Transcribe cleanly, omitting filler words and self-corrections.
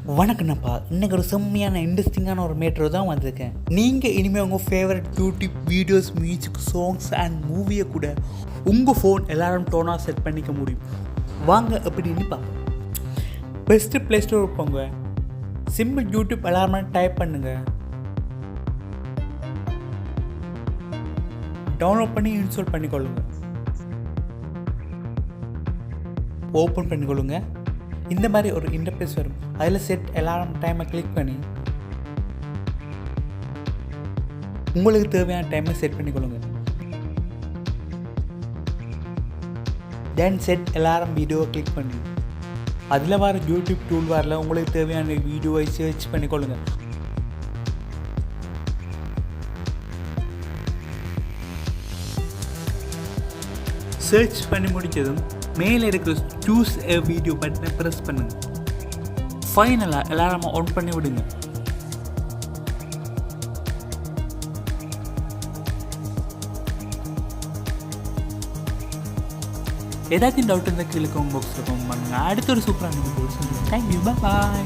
வணக்கம்ப்பா. இன்றைக்கி ஒரு செம்மையான இன்ட்ரெஸ்டிங்கான ஒரு மேட்ரு தான் வந்திருக்கேன். நீங்கள் இனிமேல் உங்கள் favourite YouTube videos, music, songs and மூவியை கூட உங்கள் ஃபோன் எல்லாரும் டோனாக செட் பண்ணிக்க முடியும். வாங்க எப்படின்னு பார்ப்போம். பெஸ்ட்டு ப்ளே ஸ்டோர் போங்க, சிம்பிள் யூடியூப் எல்லாருமே டைப் பண்ணுங்கள், டவுன்லோட் பண்ணி இன்ஸ்டால் பண்ணிக்கொள்ளுங்க, ஓப்பன் பண்ணிக்கொள்ளுங்க. இந்த மாதிரி ஒரு இன்டர்ஃபேஸ் வரும். அதில் செட் அலாரம் டைமை கிளிக் பண்ணி உங்களுக்கு தேவையான டைமை செட் பண்ணிக்கொள்ளுங்க. தென் செட் அலாரம் வீடியோவை கிளிக் பண்ணி அதில் வர யூடியூப் டூல் வாரில் உங்களுக்கு தேவையான வீடியோவை சர்ச் பண்ணிக்கொள்ளுங்க. சர்ச் பண்ணி முடித்ததும் மேலே இருக்கிற சூஸ் எ வீடியோ பட்டனை ப்ரெஸ் பண்ணுங்கள். ஃபைனலாக அலாரமை ஆன் பண்ணி விடுங்க. ஏதாச்சும் டவுட் இருந்தால் கீழே கமெண்ட் பாக்ஸில் கமெண்ட் பண்ணுங்கள். அடுத்த ஒரு சூப்பரான வீடியோ. தேங்க்யூ, பாய்.